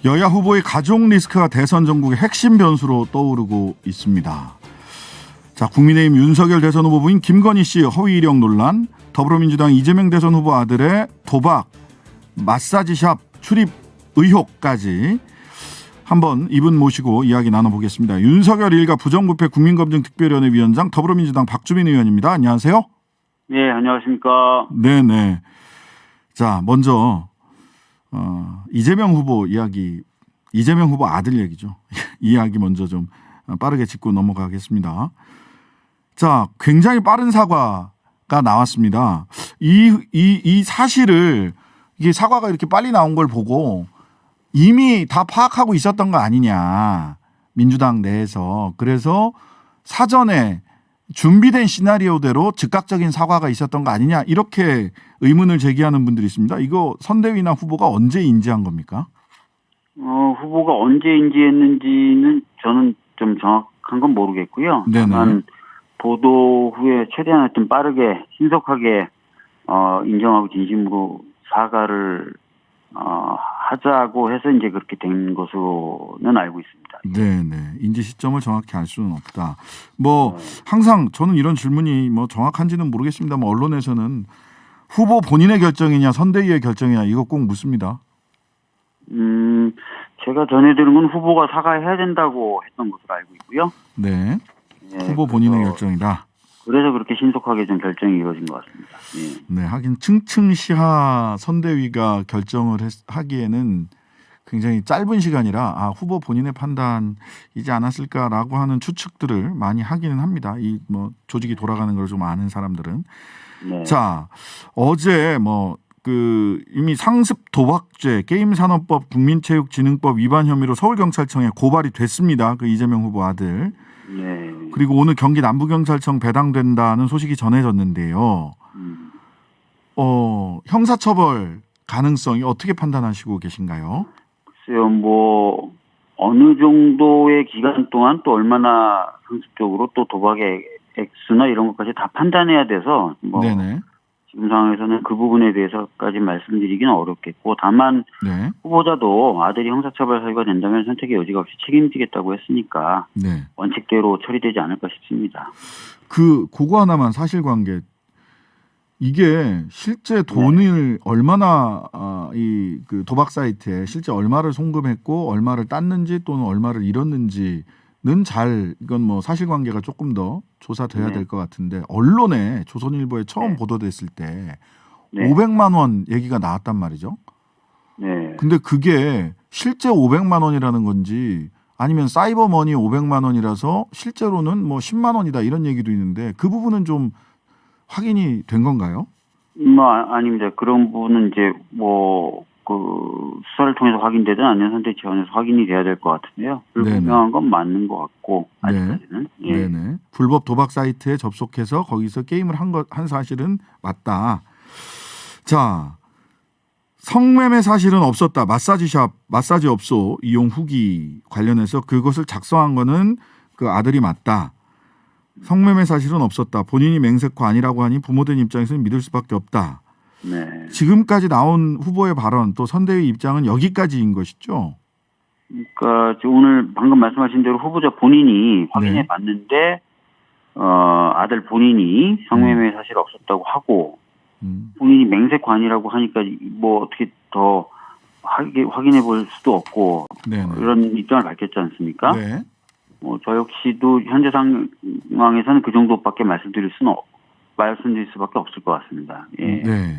여야 후보의 가족 리스크가 대선 전국의 핵심 변수로 떠오르고 있습니다. 자, 국민의힘 윤석열 대선 후보부인 김건희 씨 허위 이력 논란, 더불어민주당 이재명 대선 후보 아들의 도박, 마사지샵 출입 의혹까지 한번 이분 모시고 이야기 나눠보겠습니다. 윤석열 일가 부정부패 국민검증특별위원회 위원장 더불어민주당 박주민 의원입니다. 안녕하세요. 네, 안녕하십니까. 네네. 자, 먼저 이재명 후보 이야기, 이재명 후보 아들 얘기죠. 이야기 먼저 좀 빠르게 짚고 넘어가겠습니다. 자, 굉장히 빠른 사과가 나왔습니다. 이 사실을, 이게 사과가 이렇게 빨리 나온 걸 보고 이미 다 파악하고 있었던 거 아니냐, 민주당 내에서. 그래서 사전에 준비된 시나리오대로 즉각적인 사과가 있었던 거 아니냐, 이렇게 의문을 제기하는 분들이 있습니다. 이거 선대위나 후보가 언제 인지한 겁니까? 후보가 언제 인지했는지는 저는 좀 정확한 건 모르겠고요. 네네. 다만 보도 후에 최대한 하여튼 빠르게 신속하게 인정하고 진심으로 사과를 하자고 해서 이제 그렇게 된 것으로는 알고 있습니다. 네네. 인지 시점을 정확히 알 수는 없다. 뭐 항상 저는 이런 질문이 뭐 정확한지는 모르겠습니다만 언론에서는 후보 본인의 결정이냐 선대위의 결정이냐 이거 꼭 묻습니다. 제가 전해 들은 건 후보가 사과해야 된다고 했던 것으로 알고 있고요. 네. 네, 후보 본인의 결정이다. 그래서 그렇게 신속하게 좀 결정이 이루어진 것 같습니다. 네. 하긴 층층시하 선대위가 결정을 하기에는 굉장히 짧은 시간이라 후보 본인의 판단이지 않았을까라고 하는 추측들을 많이 하기는 합니다. 이 뭐 조직이 돌아가는 걸 좀 아는 사람들은. 네. 자, 어제 이미 상습 도박죄 게임산업법 국민체육진흥법 위반 혐의로 서울경찰청에 고발이 됐습니다. 그 이재명 후보 아들. 네. 그리고 오늘 경기 남부경찰청 배당된다는 소식이 전해졌는데요. 형사처벌 가능성이 어떻게 판단하시고 계신가요? 글쎄요, 뭐 어느 정도의 기간 동안 또 얼마나 상습적으로 또 도박의 액수나 이런 것까지 다 판단해야 돼서 뭐 네네. 지금 상황에서는 그 부분에 대해서까지 말씀드리기는 어렵겠고, 다만 네. 후보자도 아들이 형사처벌 사유가 된다면 선택의 여지가 없이 책임지겠다고 했으니까 네. 원칙대로 처리되지 않을까 싶습니다. 그거 하나만 사실관계. 이게 실제 돈을 얼마나 그 도박 사이트에 실제 얼마를 송금했고 얼마를 땄는지 또는 얼마를 잃었는지는 이건 뭐 사실관계가 조금 더 조사돼야 될 것 같은데, 언론에 조선일보에 처음 보도됐을 때 500만 원 얘기가 나왔단 말이죠. 네. 근데 그게 실제 500만 원이라는 건지 아니면 사이버머니 500만 원이라서 실제로는 뭐 10만 원이다 이런 얘기도 있는데, 그 부분은 좀 확인이 된 건가요? 아닙니다. 그런 부분은 이제 수사를 통해서 확인되든 아니면 선택 차원에서 확인이 돼야 될 것 같은데요. 불분명한 건 맞는 것 같고, 아직까지는. 네. 네네. 불법 도박 사이트에 접속해서 거기서 게임을 한 사실은 맞다. 자, 성매매 사실은 없었다. 마사지 업소 이용 후기 관련해서 그것을 작성한 거는 그 아들이 맞다. 성매매 사실은 없었다. 본인이 맹세코 아니라고 하니 부모된 입장에서는 믿을 수밖에 없다. 네. 지금까지 나온 후보의 발언 또 선대위 입장은 여기까지인 것이죠? 그러니까 오늘 방금 말씀하신 대로 후보자 본인이 확인해 봤는데 아들 본인이 성매매 사실 없었다고 하고 본인이 맹세코 아니라고 하니까 뭐 어떻게 더 확인해 볼 수도 없고 이런 입장을 밝혔지 않습니까? 네. 저 역시도 현재 상황에서는 그 정도밖에 말씀드릴 수밖에 없을 것 같습니다. 예. 네.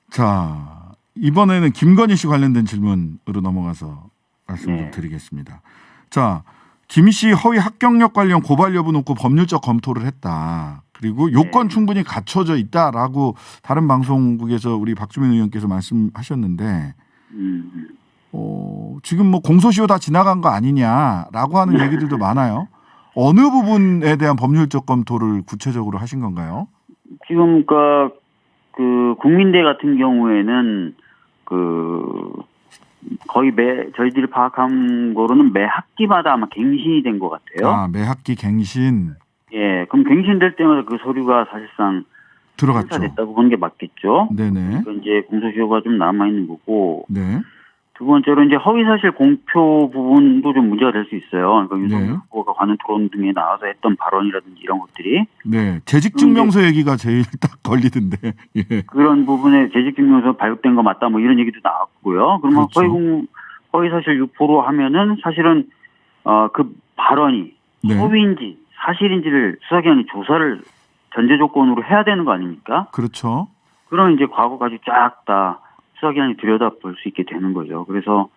자, 이번에는 김건희 씨 관련된 질문으로 넘어가서 말씀 좀 드리겠습니다. 자, 김 씨 허위 합격력 관련 고발 여부 놓고 법률적 검토를 했다. 그리고 요건 충분히 갖춰져 있다라고 다른 방송국에서 우리 박주민 의원께서 말씀하셨는데, 지금 뭐 공소시효 다 지나간 거 아니냐라고 하는 얘기들도 많아요. 어느 부분에 대한 법률적 검토를 구체적으로 하신 건가요? 지금 그 국민대 같은 경우에는 거의 저희들이 파악한 거로는 매 학기마다 아마 갱신이 된 것 같아요. 매 학기 갱신. 예, 그럼 갱신될 때마다 그 서류가 사실상 들어갔죠. 됐다고 보는 게 맞겠죠. 네네. 그러니까 이제 공소시효가 좀 남아 있는 거고. 네. 두 번째로 이제 허위사실 공표 부분도 좀 문제가 될 수 있어요. 그러니까 윤석열 후보가 관훈 토론 등에 나와서 했던 발언이라든지 이런 것들이. 네. 재직증명서 얘기가 제일 딱 걸리던데. 예. 그런 부분에 재직증명서 발급된 거 맞다 뭐 이런 얘기도 나왔고요. 그러면 그렇죠. 허위사실 유포로 하면은 사실은 그 발언이 네. 허위인지 사실인지를 수사기관이 조사를 전제 조건으로 해야 되는 거 아닙니까? 그렇죠. 그럼 이제 과거까지 쫙 다 수사기관이 들여다볼 수 있게 되는 거죠. 그래서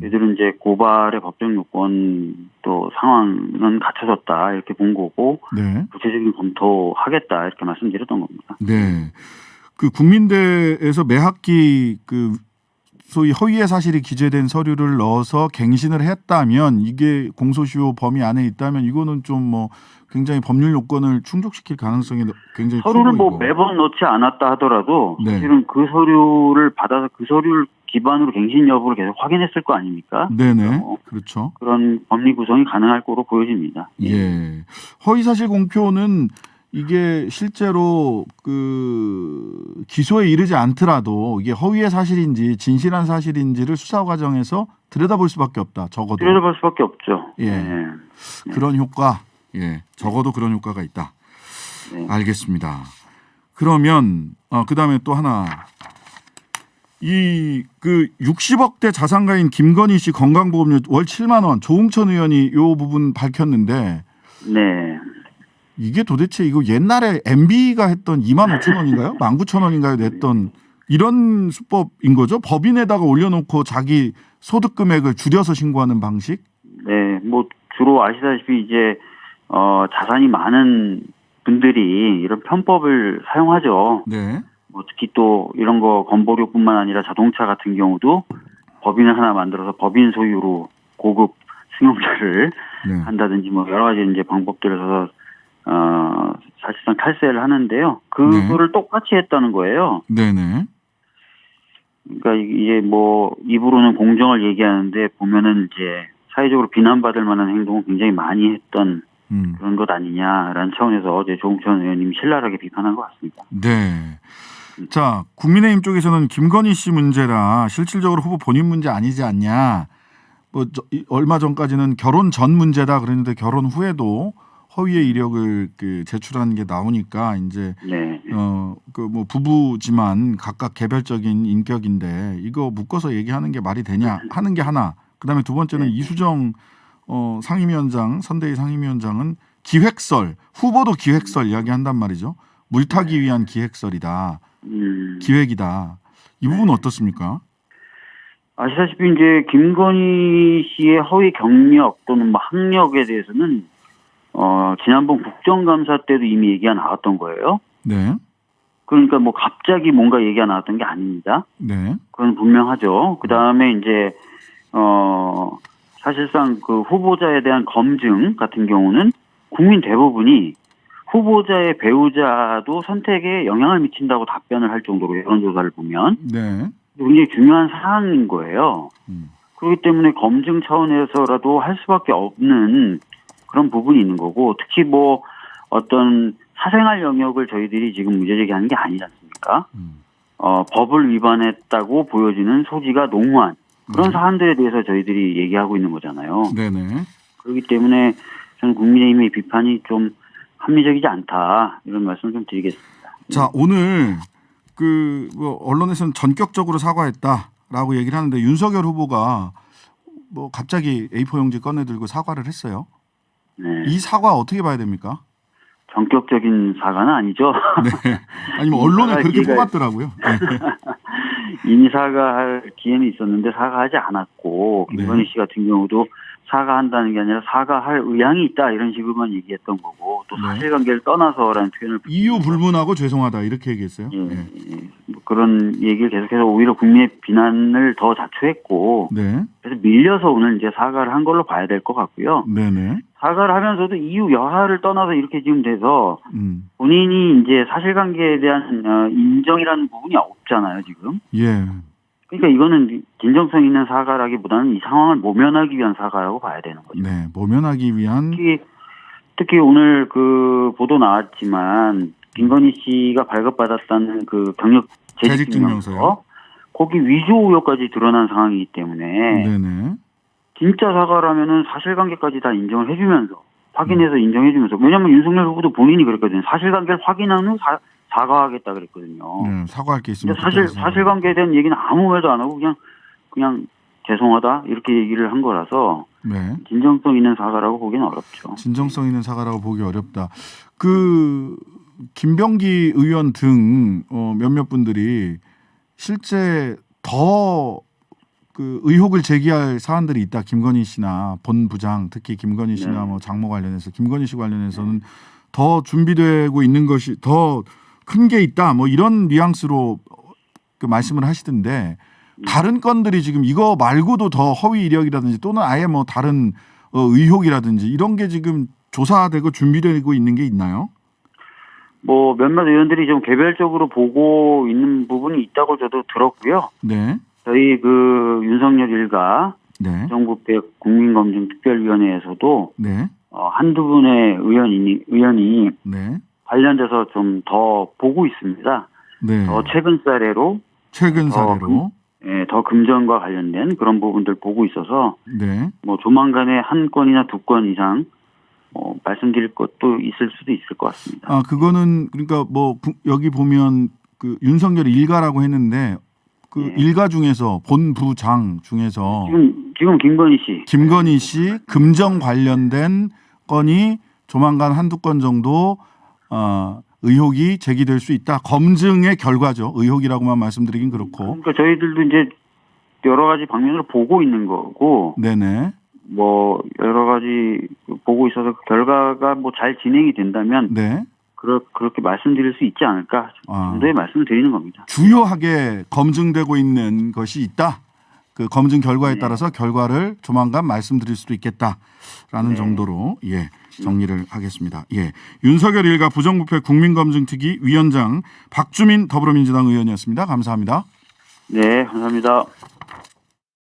얘들은 이제 고발의 법적 요건 또 상황은 갖춰졌다 이렇게 본 거고 네. 구체적인 검토하겠다 이렇게 말씀드렸던 겁니다. 네. 그 국민대에서 매 학기 그 소위 허위의 사실이 기재된 서류를 넣어서 갱신을 했다면 이게 공소시효 범위 안에 있다면 이거는 좀 뭐 굉장히 법률 요건을 충족시킬 가능성이 굉장히 서류를 커 뭐 보이고. 매번 넣지 않았다 하더라도 네. 사실은 그 서류를 받아서 그 서류를 기반으로 갱신 여부를 계속 확인했을 거 아닙니까? 네네. 그렇죠. 그런 법리 구성이 가능할 거로 보여집니다. 예. 허위사실 공표는 이게 실제로 그 기소에 이르지 않더라도 이게 허위의 사실인지 진실한 사실인지를 수사 과정에서 들여다볼 수밖에 없다. 적어도. 들여다볼 수밖에 없죠. 예. 네. 그런 효과. 예. 적어도 그런 효과가 있다. 네. 알겠습니다. 그러면 그다음에 또 하나. 이 그 60억대 자산가인 김건희 씨 건강보험료 월 7만 원 조응천 의원이 요 부분 밝혔는데 네. 이게 도대체 이거 옛날에 MB가 했던 2만 5천 원인가요? 19,000원인가요? 냈던 이런 수법인 거죠? 법인에다가 올려놓고 자기 소득 금액을 줄여서 신고하는 방식? 네. 뭐 주로 아시다시피 이제 자산이 많은 분들이 이런 편법을 사용하죠. 네. 뭐 특히 또 이런 거 건보료뿐만 아니라 자동차 같은 경우도 법인을 하나 만들어서 법인 소유로 고급 승용차를 네. 한다든지 뭐 여러 가지 이제 방법들을 써서 사실상 탈세를 하는데요. 그거를 똑같이 했다는 거예요. 네네. 그러니까 이게 뭐 입으로는 공정을 얘기하는데 보면은 이제 사회적으로 비난받을 만한 행동을 굉장히 많이 했던 그런 것 아니냐라는 차원에서 어제 조응천 의원님이 신랄하게 비판한 것 같습니다. 네. 자, 국민의힘 쪽에서는 김건희 씨 문제라 실질적으로 후보 본인 문제 아니지 않냐. 뭐 얼마 전까지는 결혼 전 문제다 그랬는데 결혼 후에도 허위의 이력을 그 제출한 게 나오니까 이제 네. 그 뭐 부부지만 각각 개별적인 인격인데 이거 묶어서 얘기하는 게 말이 되냐 하는 게 하나. 그다음에 두 번째는 이수정 상임위원장 선대위 상임위원장은 기획설 후보도 기획설 이야기한단 말이죠. 물타기 위한 기획설이다. 기획이다. 이 부분 어떻습니까? 아시다시피 이제 김건희 씨의 허위 경력 또는 뭐 학력에 대해서는 지난번 국정감사 때도 이미 얘기가 나왔던 거예요. 네. 그러니까 뭐 갑자기 뭔가 얘기가 나왔던 게 아닙니다. 네. 그건 분명하죠. 그 다음에 이제 사실상 그 후보자에 대한 검증 같은 경우는 국민 대부분이 후보자의 배우자도 선택에 영향을 미친다고 답변을 할 정도로 여론조사를 보면 네. 굉장히 중요한 사항인 거예요. 그렇기 때문에 검증 차원에서라도 할 수밖에 없는 그런 부분이 있는 거고 특히 뭐 어떤 사생활 영역을 저희들이 지금 문제제기하는 게 아니지 않습니까? 법을 위반했다고 보여지는 소지가 농후한 그런 사안들에 대해서 저희들이 얘기하고 있는 거잖아요. 네네. 그렇기 때문에 저는 국민의힘의 비판이 좀 합리적이지 않다 이런 말씀 좀 드리겠습니다. 자, 오늘 그 뭐 언론에서는 전격적으로 사과했다라고 얘기를 하는데 윤석열 후보가 뭐 갑자기 A4 용지 꺼내들고 사과를 했어요. 네. 이 사과 어떻게 봐야 됩니까? 전격적인 사과는 아니죠. 네. 아니 뭐 언론에 그렇게 뽑았더라고요. 이미 사과할 기회는 있었는데 사과하지 않았고 김건희 씨 같은 경우도 사과한다는 게 아니라 사과할 의향이 있다 이런 식으로만 얘기했던 거고 또 사실관계를 떠나서라는 표현을 이유 불문하고 죄송하다 이렇게 얘기했어요. 예, 예. 뭐 그런 얘기를 계속해서 오히려 국민의 비난을 더 자초했고 네. 그래서 밀려서 오늘 이제 사과를 한 걸로 봐야 될 것 같고요. 네네. 사과를 하면서도 이유 여하를 떠나서 이렇게 지금 돼서 본인이 이제 사실관계에 대한 인정이라는 부분이 없잖아요 지금. 예. 그러니까 이거는 진정성 있는 사과라기보다는 이 상황을 모면하기 위한 사과라고 봐야 되는 거죠. 네, 모면하기 위한. 특히 오늘 그 보도 나왔지만 김건희 씨가 발급받았다는 그 경력 재직증명서 거기 위조 의혹까지 드러난 상황이기 때문에 네네. 진짜 사과라면은 사실관계까지 다 인정을 해주면서 확인해서 인정해주면서 왜냐하면 윤석열 후보도 본인이 그랬거든요. 사실관계를 확인한 후 사과하겠다 그랬거든요. 네, 사과할 게 있으면 근데 사실관계에 대한 얘기는 아무 말도 안 하고 그냥 죄송하다 이렇게 얘기를 한 거라서 네. 진정성 있는 사과라고 보기는 어렵죠. 진정성 있는 사과라고 보기 어렵다. 그 김병기 의원 등 몇몇 분들이 실제 더 그 의혹을 제기할 사안들이 있다. 김건희 씨나 본부장, 특히 김건희 씨나 네. 뭐 장모 관련해서 김건희 씨 관련해서는 더 준비되고 있는 것이 더 큰 게 있다. 뭐 이런 뉘앙스로 그 말씀을 하시던데 다른 건들이 지금 이거 말고도 더 허위 이력이라든지 또는 아예 뭐 다른 의혹이라든지 이런 게 지금 조사되고 준비되고 있는 게 있나요? 뭐 몇몇 의원들이 좀 개별적으로 보고 있는 부분이 있다고 저도 들었고요. 네. 저희 그 윤석열 일가 네. 정부배 국민검증특별위원회에서도 네. 한두 분의 의원이 네. 관련돼서 좀 더 보고 있습니다. 네. 더 최근 사례로 더 금전과 관련된 그런 부분들 보고 있어서 네. 뭐 조만간에 한 건이나 두 건 이상 말씀드릴 것도 있을 수도 있을 것 같습니다. 아 그거는 그러니까 뭐 여기 보면 그 윤석열 일가라고 했는데 그 네. 일가 중에서 본부장 중에서 지금 김건희 씨 금정 관련된 건이 조만간 한두 건 정도 의혹이 제기될 수 있다. 검증의 결과죠. 의혹이라고만 말씀드리긴 그렇고. 그러니까 저희들도 이제 여러 가지 방면으로 보고 있는 거고, 네네. 뭐 여러 가지 보고 있어서 그 결과가 뭐 잘 진행이 된다면, 네. 그렇게 말씀드릴 수 있지 않을까 정도의 말씀을 드리는 겁니다. 주요하게 검증되고 있는 것이 있다. 그 검증 결과에 네. 따라서 결과를 조만간 말씀드릴 수도 있겠다라는 네. 정도로 정리를 하겠습니다. 윤석열 일가 부정부패 국민검증특위 위원장 박주민 더불어민주당 의원이었습니다. 감사합니다. 네, 감사합니다.